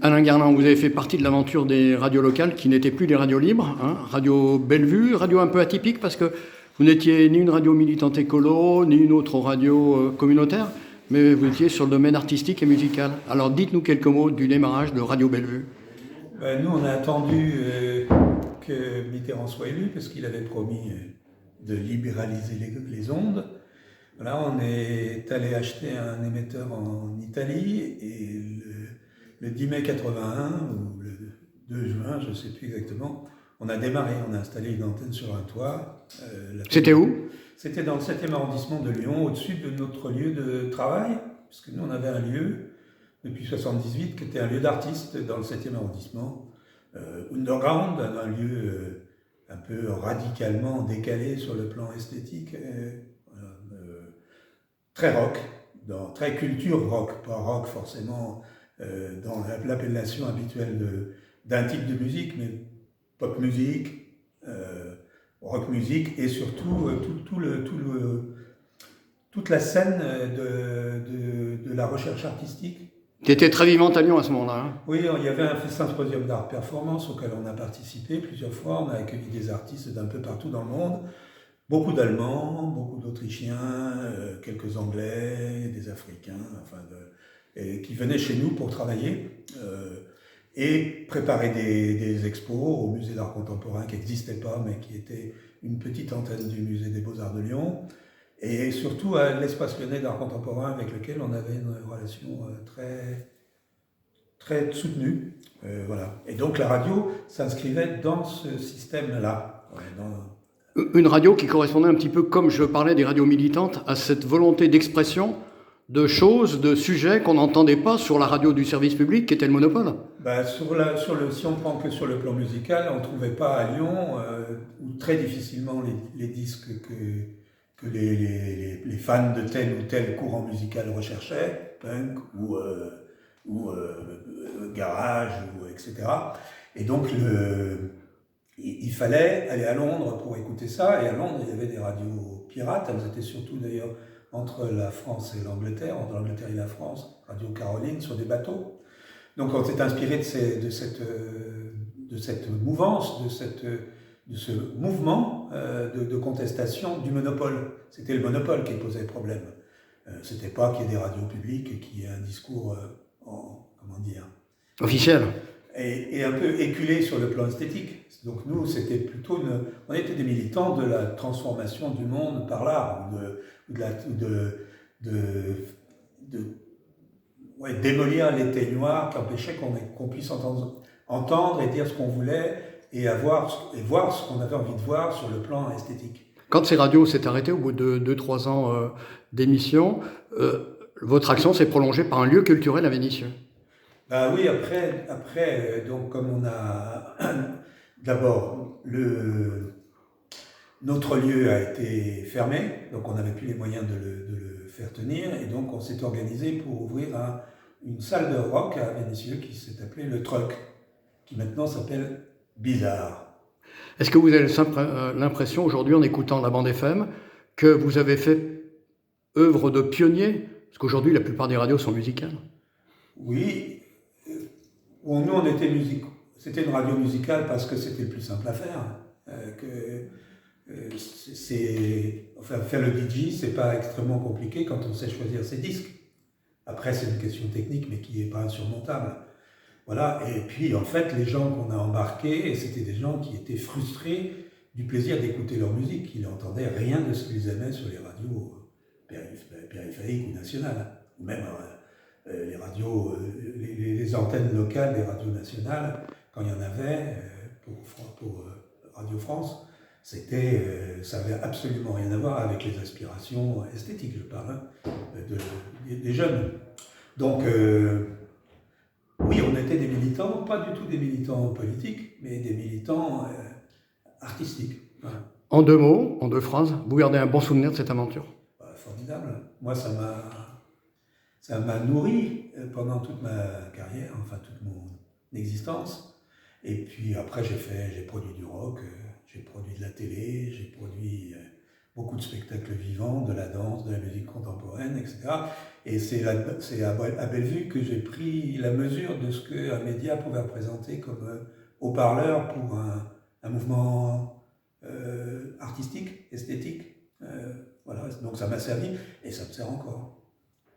Alain Garland, vous avez fait partie de l'aventure des radios locales qui n'étaient plus des radios libres, hein. Radio Bellevue, radio un peu atypique parce que vous n'étiez ni une radio militante écolo, ni une autre radio communautaire, mais vous étiez sur le domaine artistique et musical. Alors dites-nous quelques mots du démarrage de Radio Bellevue. Nous, on a attendu que Mitterrand soit élu parce qu'il avait promis de libéraliser les ondes. Voilà, on est allé acheter un émetteur en Italie et le 10 mai 81 ou le 2 juin, je ne sais plus exactement, on a démarré, on a installé une antenne sur un toit. C'était où ? C'était dans le 7e arrondissement de Lyon, au-dessus de notre lieu de travail, parce que nous on avait un lieu depuis 1978 qui était un lieu d'artiste dans le 7e arrondissement, underground, un lieu un peu radicalement décalé sur le plan esthétique, très rock, très culture rock, pas rock forcément dans l'appellation habituelle d'un type de musique, mais pop musique, rock musique et surtout toute la scène de la recherche artistique. Tu étais très vivante à Lyon à ce moment-là. Hein. Oui, il y avait un symposium d'art performance auquel on a participé plusieurs fois. On a accueilli des artistes d'un peu partout dans le monde. Beaucoup d'Allemands, beaucoup d'Autrichiens, quelques Anglais, des Africains, qui venaient chez nous pour travailler et préparer des expos au Musée d'art contemporain qui n'existait pas, mais qui était une petite antenne du Musée des Beaux-Arts de Lyon, et surtout à l'Espace Lyonnais d'art contemporain avec lequel on avait une relation très, très soutenue. Voilà. Et donc la radio s'inscrivait dans ce système-là. Une radio qui correspondait un petit peu, comme je parlais des radios militantes, à cette volonté d'expression de choses, de sujets qu'on n'entendait pas sur la radio du service public qui était le monopole. Si on prend que sur le plan musical, on ne trouvait pas à Lyon, ou très difficilement les disques que les fans de tel ou tel courant musical recherchaient, punk ou garage, etc. Et donc il fallait aller à Londres pour écouter ça, et à Londres il y avait des radios pirates, elles étaient surtout d'ailleurs entre la France et l'Angleterre, entre l'Angleterre et la France, Radio Caroline, sur des bateaux. Donc on s'est inspiré de cette mouvance, de ce mouvement de contestation du monopole. C'était le monopole qui posait problème. C'était pas qu'il y ait des radios publiques et qu'il y ait un discours, officiel. Et un peu éculé sur le plan esthétique. Donc nous, c'était plutôt on était des militants de la transformation du monde par l'art, démolir les teignoirs qui empêchaient qu'on puisse entendre et dire ce qu'on voulait et voir ce qu'on avait envie de voir sur le plan esthétique. Quand ces radios s'est arrêtées au bout de 2-3 ans d'émission, votre action s'est prolongée par un lieu culturel à Vénissieux. Oui, après, donc comme on a d'abord notre lieu a été fermé, donc on n'avait plus les moyens de le faire tenir, et donc on s'est organisé pour ouvrir une salle de rock à Vénissieux qui s'est appelée le Truc, qui maintenant s'appelle Bizarre. Est-ce que vous avez l'impression aujourd'hui, en écoutant la bande FM, que vous avez fait œuvre de pionnier? Parce qu'aujourd'hui, la plupart des radios sont musicales. Oui. Nous, on était c'était une radio musicale parce que c'était le plus simple à faire. Faire le DJ, c'est pas extrêmement compliqué quand on sait choisir ses disques. Après, c'est une question technique, mais qui n'est pas insurmontable. Voilà. Et puis, en fait, les gens qu'on a embarqués, c'était des gens qui étaient frustrés du plaisir d'écouter leur musique. Ils n'entendaient rien de ce qu'ils aimaient sur les radios périphériques ou nationales, ou même les radios, les antennes locales des radios nationales, quand il y en avait pour Radio France, ça avait absolument rien à voir avec les aspirations esthétiques, je parle, des jeunes. Donc, oui, on était des militants, pas du tout des militants politiques, mais des militants artistiques. Voilà. En 2 mots, en 2 phrases, vous gardez un bon souvenir de cette aventure? Formidable. Moi, ça m'a nourri pendant toute ma carrière, enfin toute mon existence. Et puis après, j'ai produit du rock, j'ai produit de la télé, j'ai produit beaucoup de spectacles vivants, de la danse, de la musique contemporaine, etc. Et c'est à Bellevue que j'ai pris la mesure de ce qu'un média pouvait représenter comme haut-parleur pour un mouvement artistique, esthétique. Voilà, donc ça m'a servi et ça me sert encore.